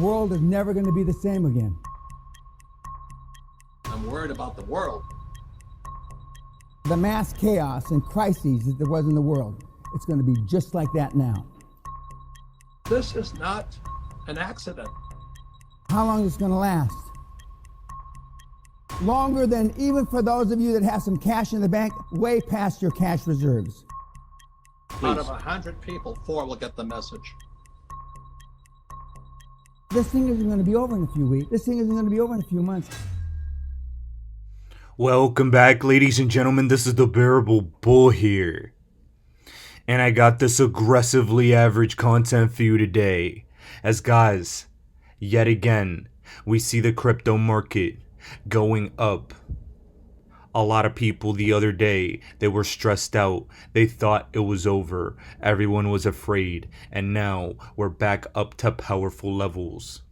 The world is never going to be the same again. I'm worried about the world. The mass chaos and crises that there was in the world, it's going to be just like that now. This is not an accident. How long is it going to last? Longer than, even for those of you that have some cash in the bank, way past your cash reserves. Out of 100 people, 4 will get the message. This thing isn't going to be over in a few weeks. This thing isn't going to be over in a few months. Welcome back, ladies and gentlemen. This is the Bearable Bull here. And I got this aggressively average content for you today. As guys, yet again, we see the crypto market going up. A lot of people the other day, they were stressed out. They thought it was over. Everyone was afraid. And now we're back up to powerful levels.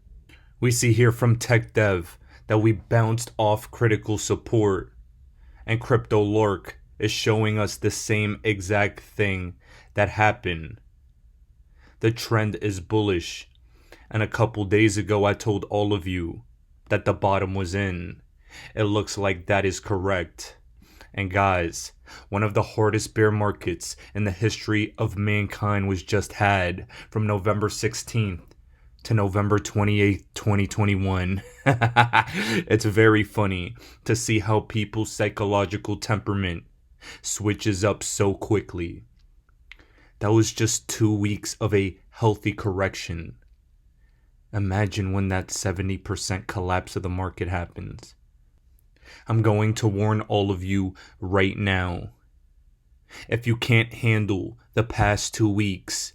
We see here from Tech Dev that we bounced off critical support. And Crypto Lark is showing us the same exact thing that happened. The trend is bullish. And a couple days ago I told all of you that the bottom was in. It looks like that is correct. And guys, one of the hardest bear markets in the history of mankind was just had from November 16th to November 28th, 2021. It's very funny to see how people's psychological temperament switches up so quickly. That was just 2 weeks of a healthy correction. Imagine when that 70% collapse of the market happens. I'm going to warn all of you right now. If you can't handle the past 2 weeks,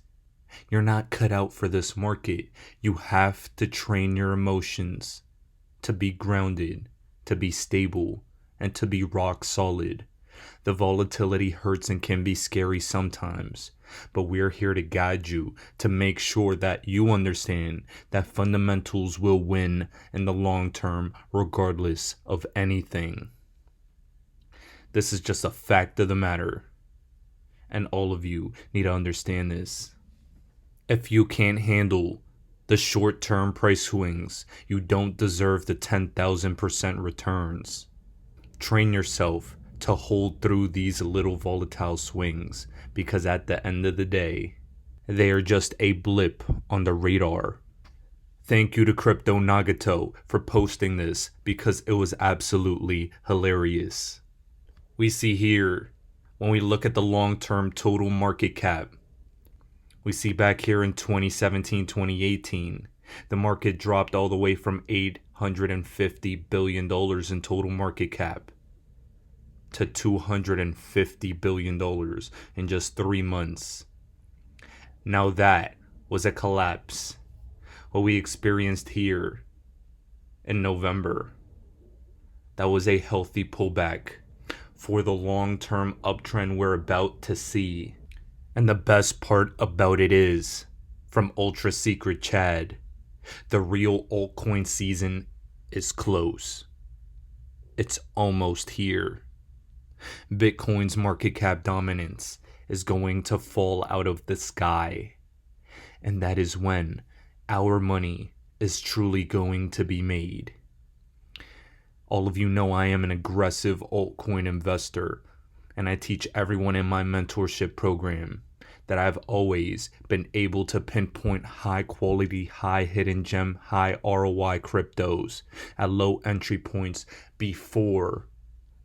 you're not cut out for this market. You have to train your emotions to be grounded, to be stable, and to be rock solid. The volatility hurts and can be scary sometimes, but we're here to guide you to make sure that you understand that fundamentals will win in the long term regardless of anything. This is just a fact of the matter, and all of you need to understand this. If you can't handle the short-term price swings, you don't deserve the 10,000% returns. Train yourself to hold through these little volatile swings, because at the end of the day, they are just a blip on the radar. Thank you to Crypto Nagato for posting this, because it was absolutely hilarious. We see here, when we look at the long-term total market cap, we see back here in 2017, 2018, the market dropped all the way from $850 billion in total market cap to $250 billion in just 3 months. Now that was a collapse. What we experienced here in November, that was a healthy pullback for the long-term uptrend we're about to see. And the best part about it is, from Ultra Secret Chad, the real altcoin season is close. It's almost here. Bitcoin's market cap dominance is going to fall out of the sky. And that is when our money is truly going to be made. All of you know I am an aggressive altcoin investor, and I teach everyone in my mentorship program that I've always been able to pinpoint high quality, high hidden gem, high ROI cryptos at low entry points before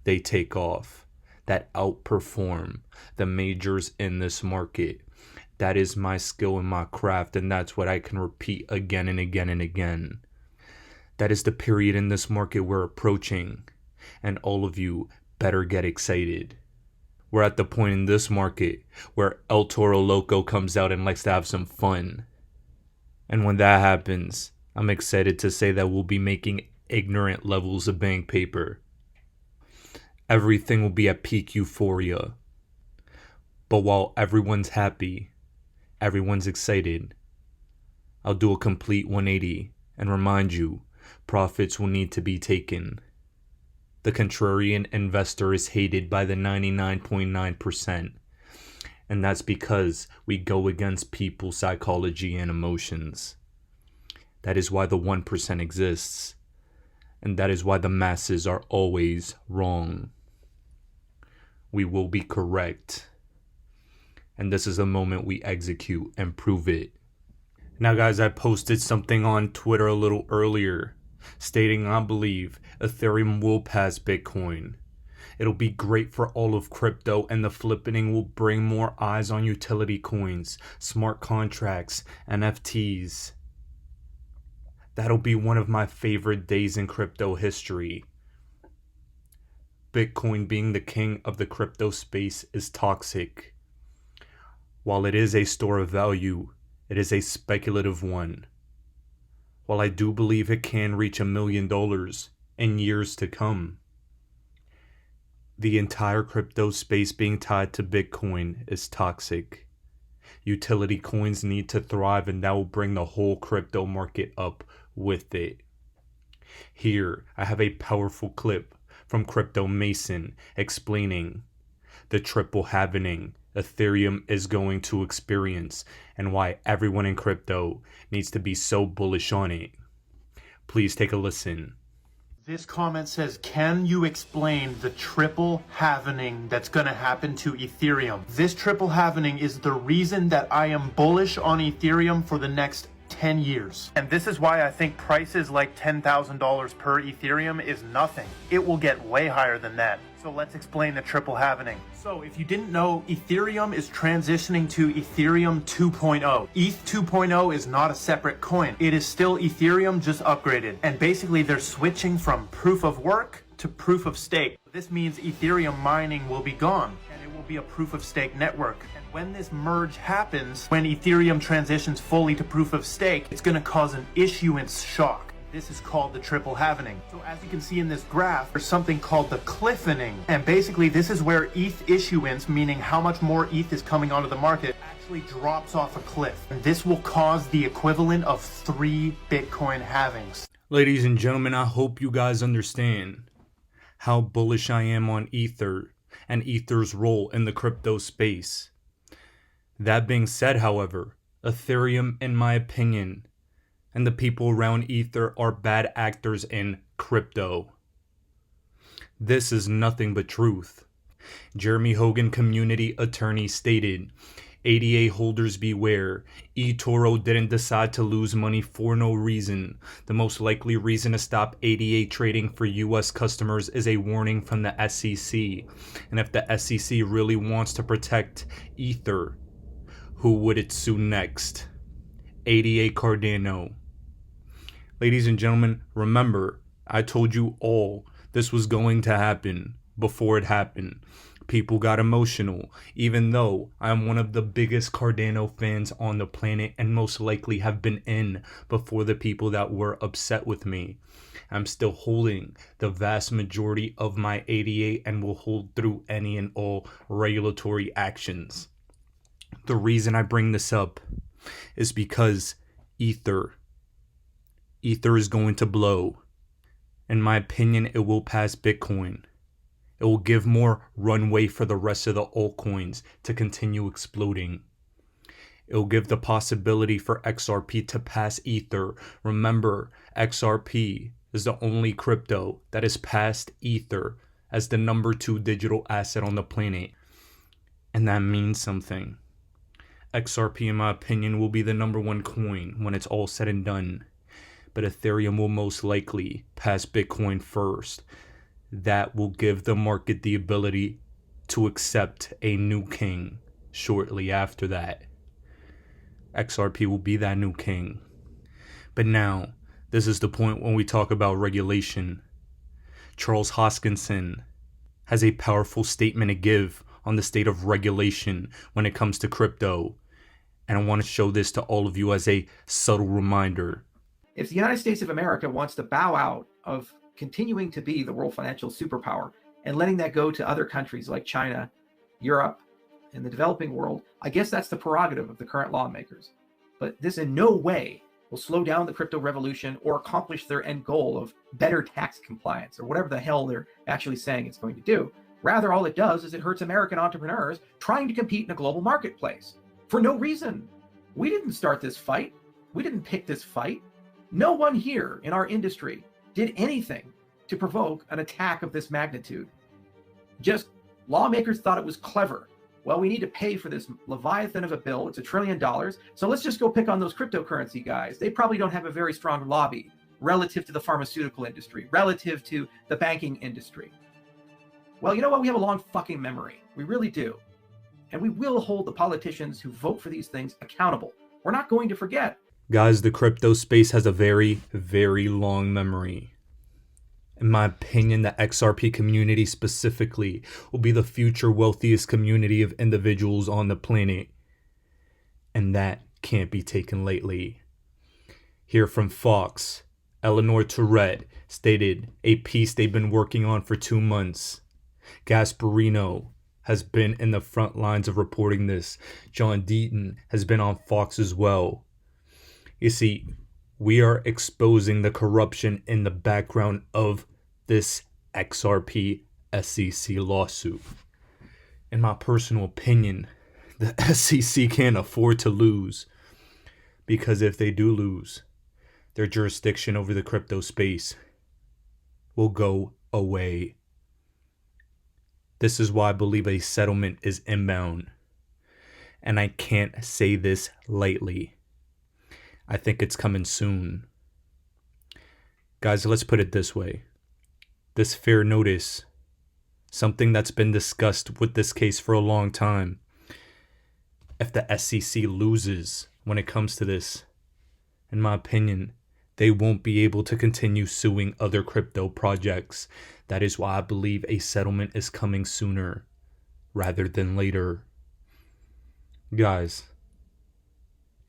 they take off, that outperform the majors in this market. That is my skill and my craft, and that's what I can repeat again and again and again. That is the period in this market we're approaching, and all of you better get excited. We're at the point in this market where El Toro Loco comes out and likes to have some fun. And when that happens, I'm excited to say that we'll be making ignorant levels of bank paper. Everything will be at peak euphoria. But while everyone's happy, everyone's excited, I'll do a complete 180 and remind you, profits will need to be taken. The contrarian investor is hated by the 99.9%, and that's because we go against people's psychology and emotions. That is why the 1% exists. And that is why the masses are always wrong. We will be correct. And this is the moment we execute and prove it. Now guys, I posted something on Twitter a little earlier stating I believe Ethereum will pass Bitcoin. It'll be great for all of crypto, and the flippening will bring more eyes on utility coins, smart contracts, NFTs. That'll be one of my favorite days in crypto history. Bitcoin being the king of the crypto space is toxic. While it is a store of value, it is a speculative one. While I do believe it can reach $1 million in years to come, the entire crypto space being tied to Bitcoin is toxic. Utility coins need to thrive, and that will bring the whole crypto market up with it. Here, I have a powerful clip from CryptoMason explaining the triple halvening Ethereum is going to experience and why everyone in crypto needs to be so bullish on it. Please take a listen. This comment says, can you explain the triple halvening that's going to happen to Ethereum? This triple halvening is the reason that I am bullish on Ethereum for the next 10 years. And this is why I think prices like $10,000 per Ethereum is nothing. It will get way higher than that. So let's explain the triple halvening. So if you didn't know, Ethereum is transitioning to Ethereum 2.0. ETH 2.0 is not a separate coin. It is still Ethereum, just upgraded. And basically they're switching from proof of work to proof of stake. This means Ethereum mining will be gone, and it will be a proof of stake network. And when this merge happens, when Ethereum transitions fully to proof of stake, it's going to cause an issuance shock. This is called the triple halvening. So as you can see in this graph, there's something called the cliffening. And basically this is where ETH issuance, meaning how much more ETH is coming onto the market, actually drops off a cliff. And this will cause the equivalent of 3 Bitcoin halvings. Ladies and gentlemen, I hope you guys understand how bullish I am on Ether and Ether's role in the crypto space. That being said, however, Ethereum, in my opinion, and the people around Ether are bad actors in crypto. This is nothing but truth. Jeremy Hogan, community attorney, stated, ADA holders beware. eToro didn't decide to lose money for no reason. The most likely reason to stop ADA trading for US customers is a warning from the SEC. And if the SEC really wants to protect Ether, who would it sue next? ADA Cardano. Ladies and gentlemen, remember, I told you all this was going to happen before it happened. People got emotional, even though I'm one of the biggest Cardano fans on the planet and most likely have been in before the people that were upset with me. I'm still holding the vast majority of my ADA and will hold through any and all regulatory actions. The reason I bring this up is because Ether is going to blow. In my opinion, it will pass Bitcoin. It will give more runway for the rest of the altcoins to continue exploding. It will give the possibility for XRP to pass Ether. Remember, XRP is the only crypto that has passed Ether as the number 2 digital asset on the planet. And that means something. XRP, in my opinion, will be the number 1 coin when it's all said and done. But Ethereum will most likely pass Bitcoin first. That will give the market the ability to accept a new king shortly after that. XRP will be that new king. But now, this is the point when we talk about regulation. Charles Hoskinson has a powerful statement to give on the state of regulation when it comes to crypto. And I want to show this to all of you as a subtle reminder. If the United States of America wants to bow out of continuing to be the world financial superpower and letting that go to other countries like China, Europe, and the developing world, I guess that's the prerogative of the current lawmakers. But this in no way will slow down the crypto revolution or accomplish their end goal of better tax compliance or whatever the hell they're actually saying it's going to do. Rather, all it does is it hurts American entrepreneurs trying to compete in a global marketplace for no reason. We didn't start this fight. We didn't pick this fight. No one here in our industry did anything to provoke an attack of this magnitude. Just lawmakers thought it was clever. Well, we need to pay for this leviathan of a bill. It's $1 trillion. So let's just go pick on those cryptocurrency guys. They probably don't have a very strong lobby relative to the pharmaceutical industry, relative to the banking industry. Well, you know what? We have a long fucking memory. We really do. And we will hold the politicians who vote for these things accountable. We're not going to forget. Guys, the crypto space has a very, very long memory. In my opinion, the XRP community specifically will be the future wealthiest community of individuals on the planet. And that can't be taken lightly. Here from Fox, Eleanor Tourette stated a piece they've been working on for 2 months. Gasparino has been in the front lines of reporting this. John Deaton has been on Fox as well. You see, we are exposing the corruption in the background of this XRP SEC lawsuit. In my personal opinion, the SEC can't afford to lose, because if they do lose, their jurisdiction over the crypto space will go away. This is why I believe a settlement is inbound. And I can't say this lightly. I think it's coming soon. Guys, let's put it this way. This fair notice, something that's been discussed with this case for a long time. If the SEC loses when it comes to this, in my opinion, they won't be able to continue suing other crypto projects. That is why I believe a settlement is coming sooner rather than later. Guys,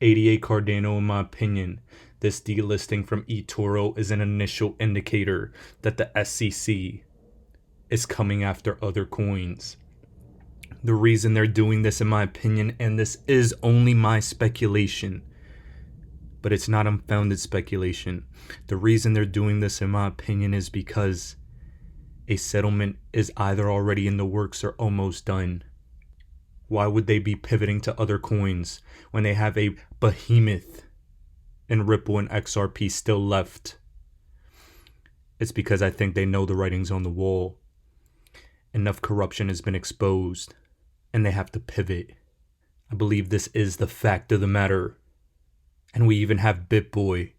88 Cardano, in my opinion, this delisting from eToro is an initial indicator that the SEC is coming after other coins. The reason they're doing this, in my opinion, and this is only my speculation, but it's not unfounded speculation. The reason they're doing this, in my opinion, is because a settlement is either already in the works or almost done. Why would they be pivoting to other coins when they have a behemoth in Ripple and XRP still left? It's because I think they know the writing's on the wall. Enough corruption has been exposed, and they have to pivot. I believe this is the fact of the matter. And we even have Bitboy,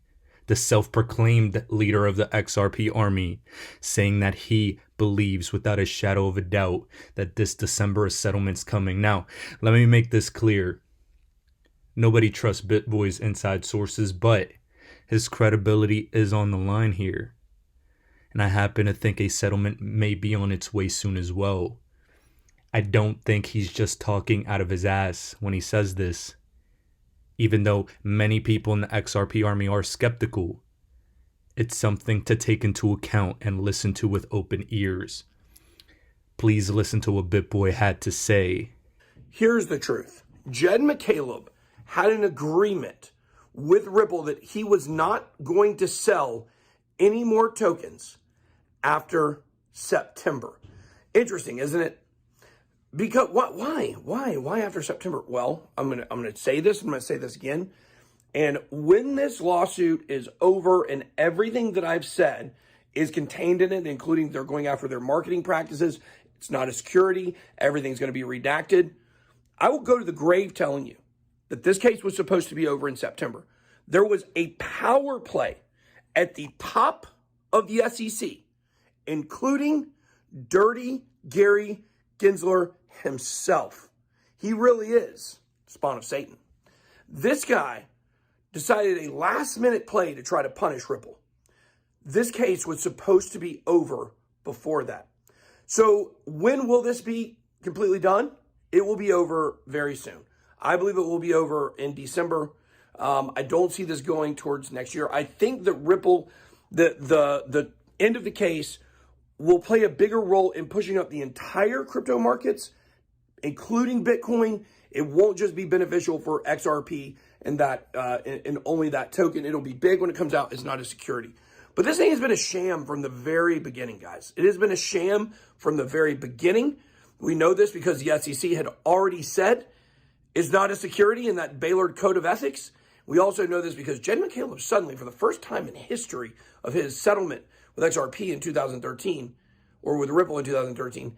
the self-proclaimed leader of the XRP army, saying that he believes without a shadow of a doubt that this December a settlement's coming. Now, let me make this clear. Nobody trusts Bitboy's inside sources, but his credibility is on the line here. And I happen to think a settlement may be on its way soon as well. I don't think he's just talking out of his ass when he says this. Even though many people in the XRP army are skeptical, it's something to take into account and listen to with open ears. Please listen to what Bitboy had to say. Here's the truth. Jed McCaleb had an agreement with Ripple that he was not going to sell any more tokens after September. Interesting, isn't it? Because why after September? Well, I'm gonna say this. I'm gonna say this again. And when this lawsuit is over and everything that I've said is contained in it, including they're going after their marketing practices, it's not a security, everything's going to be redacted. I will go to the grave telling you that this case was supposed to be over in September. There was a power play at the top of the SEC, including Dirty Gary Gensler himself. He really is spawn of Satan. This guy decided a last-minute play to try to punish Ripple. This case was supposed to be over before that. So when will this be completely done? It will be over very soon. I believe it will be over in December. I don't see this going towards next year. I think that Ripple, the end of the case, will play a bigger role in pushing up the entire crypto markets, including Bitcoin. It won't just be beneficial for XRP and that and only that token. It'll be big when it comes out. It's not a security. But this thing has been a sham from the very beginning, guys. It has been a sham from the very beginning. We know this because the SEC had already said it's not a security in that Baylor Code of Ethics. We also know this because Jed McCaleb suddenly, for the first time in history of his settlement with XRP in 2013, or with Ripple in 2013,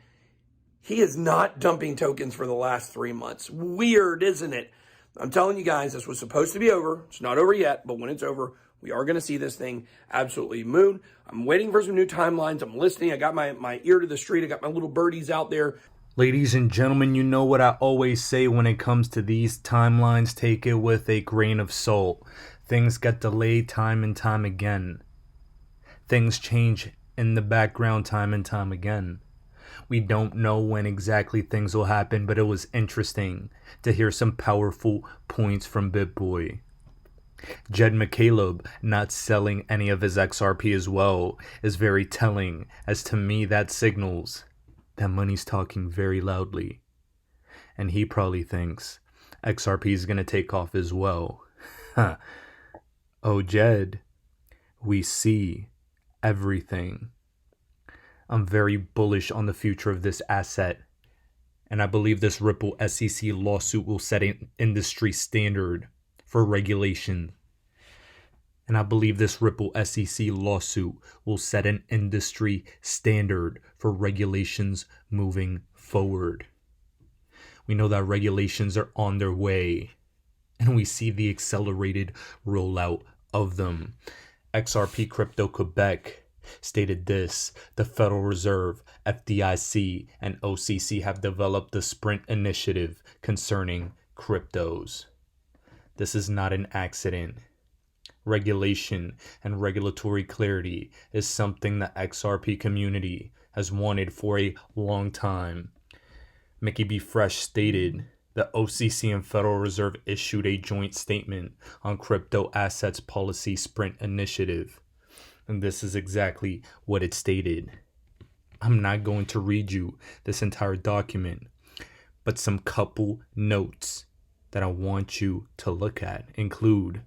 he is not dumping tokens for the last 3 months. Weird, isn't it? I'm telling you guys, this was supposed to be over. It's not over yet, but when it's over, we are going to see this thing absolutely moon. I'm waiting for some new timelines. I'm listening. I got my ear to the street. I got my little birdies out there. Ladies and gentlemen, you know what I always say when it comes to these timelines, take it with a grain of salt. Things get delayed time and time again. Things change in the background time and time again. We don't know when exactly things will happen, but it was interesting to hear some powerful points from Bitboy. Jed McCaleb not selling any of his XRP as well is very telling, as to me that signals that money's talking very loudly. And he probably thinks XRP is going to take off as well. Oh, Jed, we see everything. I'm very bullish on the future of this asset. And I believe this Ripple SEC lawsuit will set an industry standard for regulation. And I believe this Ripple SEC lawsuit will set an industry standard for regulations moving forward. We know that regulations are on their way, and we see the accelerated rollout of them. XRP Crypto Quebec stated this: the Federal Reserve, FDIC, and OCC have developed the Sprint initiative concerning cryptos. This is not an accident. Regulation and regulatory clarity is something the XRP community has wanted for a long time. Mickey B. Fresh stated the OCC and Federal Reserve issued a joint statement on crypto assets policy Sprint initiative. And this is exactly what it stated. I'm not going to read you this entire document, but some couple notes that I want you to look at include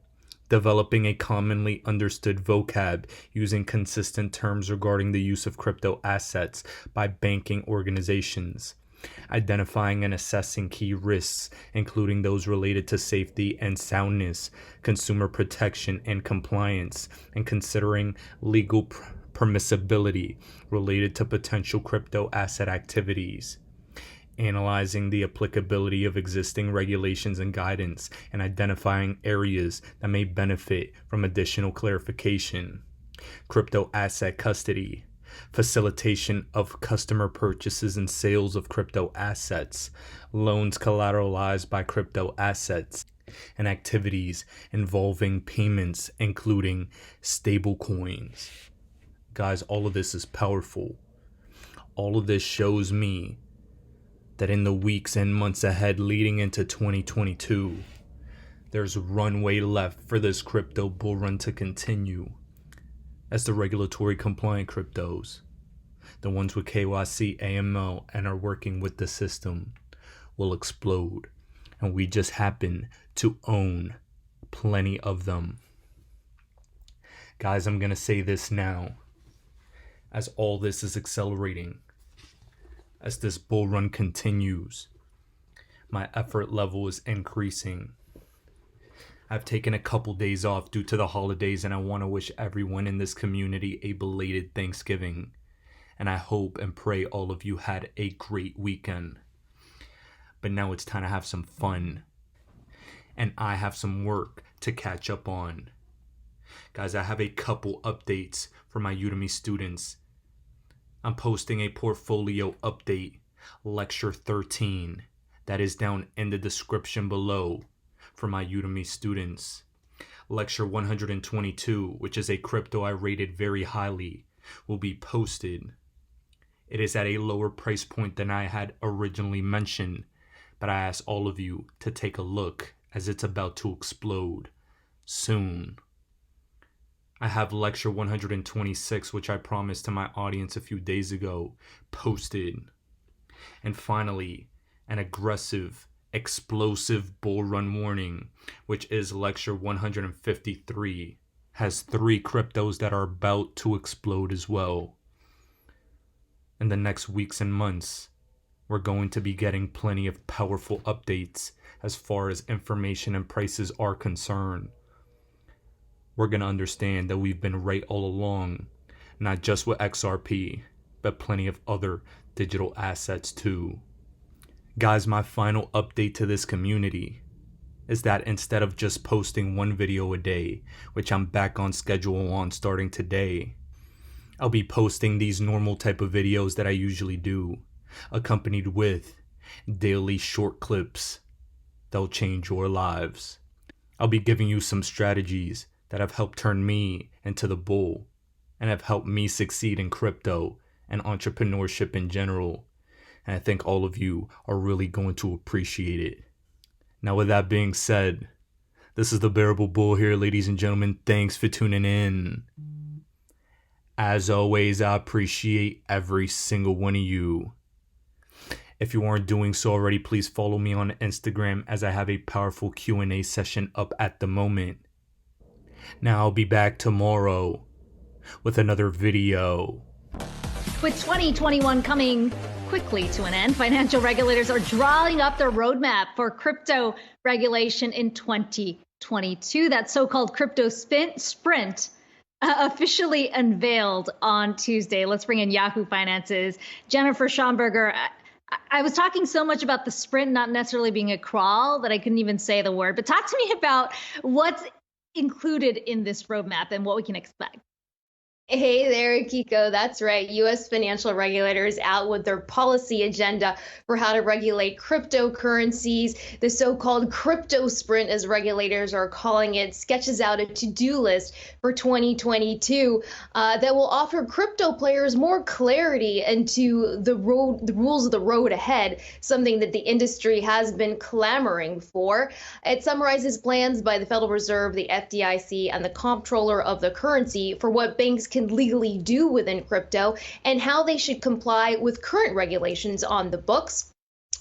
developing a commonly understood vocab using consistent terms regarding the use of crypto assets by banking organizations, identifying and assessing key risks, including those related to safety and soundness, consumer protection and compliance, and considering legal permissibility related to potential crypto asset activities, analyzing the applicability of existing regulations and guidance, and identifying areas that may benefit from additional clarification, crypto asset custody, facilitation of customer purchases and sales of crypto assets, loans collateralized by crypto assets, and activities involving payments, including stable coins. Guys, all of this is powerful. All of this shows me that in the weeks and months ahead leading into 2022, there's runway left for this crypto bull run to continue, as the regulatory compliant cryptos, the ones with KYC, AML, and are working with the system, will explode. And we just happen to own plenty of them. Guys, I'm going to say this now, as all this is accelerating. As this bull run continues, my effort level is increasing. I've taken a couple days off due to the holidays, and I want to wish everyone in this community a belated Thanksgiving. And I hope and pray all of you had a great weekend. But now it's time to have some fun. And I have some work to catch up on. Guys, I have a couple updates for my Udemy students. I'm posting a portfolio update, lecture 13, that is down in the description below for my Udemy students. Lecture 122, which is a crypto I rated very highly, will be posted. It is at a lower price point than I had originally mentioned, but I ask all of you to take a look as it's about to explode soon. I have lecture 126, which I promised to my audience a few days ago, posted. And finally, an aggressive, explosive bull run warning, which is lecture 153, has 3 cryptos that are about to explode as well. In the next weeks and months, we're going to be getting plenty of powerful updates as far as information and prices are concerned. We're going to understand that we've been right all along, not just with XRP, but plenty of other digital assets too. Guys, my final update to this community is that instead of just posting one video a day, which I'm back on schedule on starting today, I'll be posting these normal type of videos that I usually do, accompanied with daily short clips that'll change your lives. I'll be giving you some strategies that have helped turn me into the bull and have helped me succeed in crypto and entrepreneurship in general. And I think all of you are really going to appreciate it. Now, with that being said, this is the Bearable Bull here, ladies and gentlemen. Thanks for tuning in. As always, I appreciate every single one of you. If you aren't doing so already, please follow me on Instagram as I have a powerful Q&A session up at the moment. Now, I'll be back tomorrow with another video. With 2021 coming quickly to an end, financial regulators are drawing up their roadmap for crypto regulation in 2022. That so-called crypto sprint officially unveiled on Tuesday. Let's bring in Yahoo Finance's Jennifer Schomburger. I was talking so much about the sprint not necessarily being a crawl that I couldn't even say the word, but talk to me about what's included in this roadmap and what we can expect. Hey there, Kiko. That's right. U.S. financial regulators out with their policy agenda for how to regulate cryptocurrencies. The so-called crypto sprint, as regulators are calling it, sketches out a to-do list for 2022 that will offer crypto players more clarity into the rules of the road ahead, something that the industry has been clamoring for. It summarizes plans by the Federal Reserve, the FDIC, and the comptroller of the currency for what banks can legally do within crypto and how they should comply with current regulations on the books.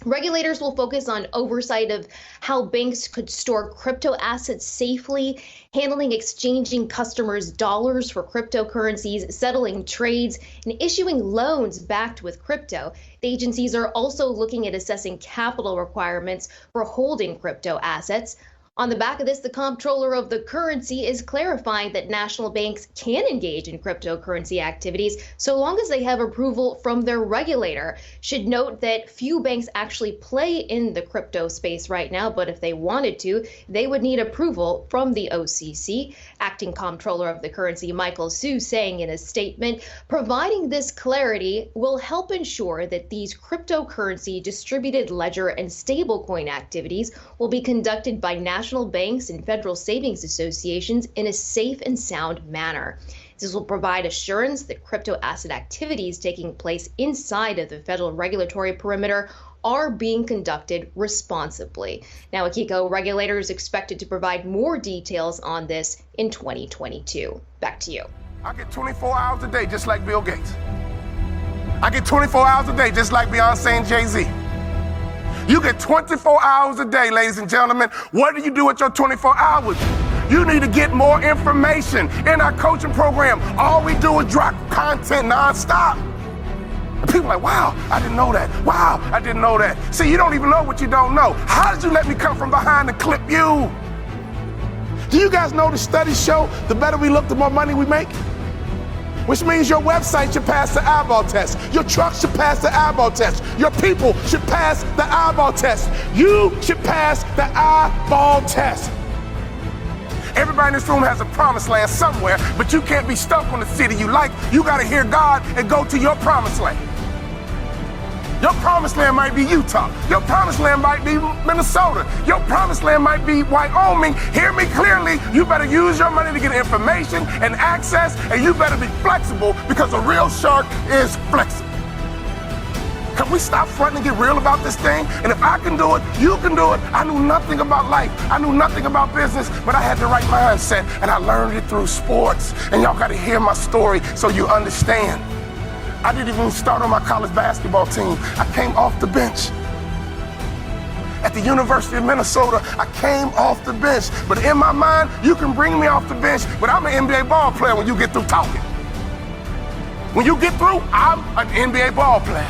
Regulators will focus on oversight of how banks could store crypto assets safely, handling exchanging customers' dollars for cryptocurrencies, settling trades, and issuing loans backed with crypto. The agencies are also looking at assessing capital requirements for holding crypto assets. On the back of this, the comptroller of the currency is clarifying that national banks can engage in cryptocurrency activities so long as they have approval from their regulator. Should note that few banks actually play in the crypto space right now, but if they wanted to, they would need approval from the OCC. Acting comptroller of the currency, Michael Su, saying in a statement, providing this clarity will help ensure that these cryptocurrency distributed ledger and stablecoin activities will be conducted by national banks and federal savings associations in a safe and sound manner. This will provide assurance that crypto asset activities taking place inside of the federal regulatory perimeter are being conducted responsibly. Now, Akiko, regulators expected to provide more details on this in 2022. Back to you. I get 24 hours a day just like Bill Gates. I get 24 hours a day just like Beyonce and Jay-Z. You get 24 hours a day, ladies and gentlemen. What do you do with your 24 hours? You need to get more information in our coaching program. All we do is drop content nonstop. And people are like, wow, I didn't know that. Wow, I didn't know that. See, you don't even know what you don't know. How did you let me come from behind and clip you? Do you guys know the studies show the better we look, the more money we make? Which means your website should pass the eyeball test. Your truck should pass the eyeball test. Your people should pass the eyeball test. You should pass the eyeball test. Everybody in this room has a promised land somewhere, but you can't be stuck on the city you like. You got to hear God and go to your promised land. Your promised land might be Utah. Your promised land might be Minnesota. Your promised land might be Wyoming. Hear me clearly. You better use your money to get information and access, and you better be flexible because a real shark is flexible. Can we stop fronting and get real about this thing? And if I can do it, you can do it. I knew nothing about life. I knew nothing about business, but I had the right mindset, and I learned it through sports. And y'all got to hear my story so you understand. I didn't even start on my college basketball team. I came off the bench. At the University of Minnesota, I came off the bench. But in my mind, you can bring me off the bench, but I'm an NBA ball player when you get through talking. When you get through, I'm an NBA ball player.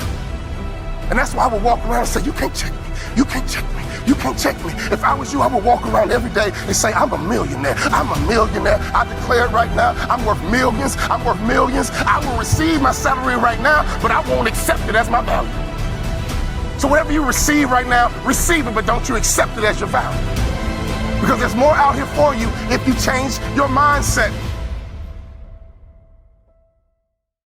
And that's why I would walk around and say, you can't check me. You can't check me. You can't check me. If I was you, I would walk around every day and say, I'm a millionaire. I'm a millionaire. I declare it right now. I'm worth millions. I'm worth millions. I will receive my salary right now, but I won't accept it as my value. So whatever you receive right now, receive it, but don't you accept it as your value. Because there's more out here for you if you change your mindset.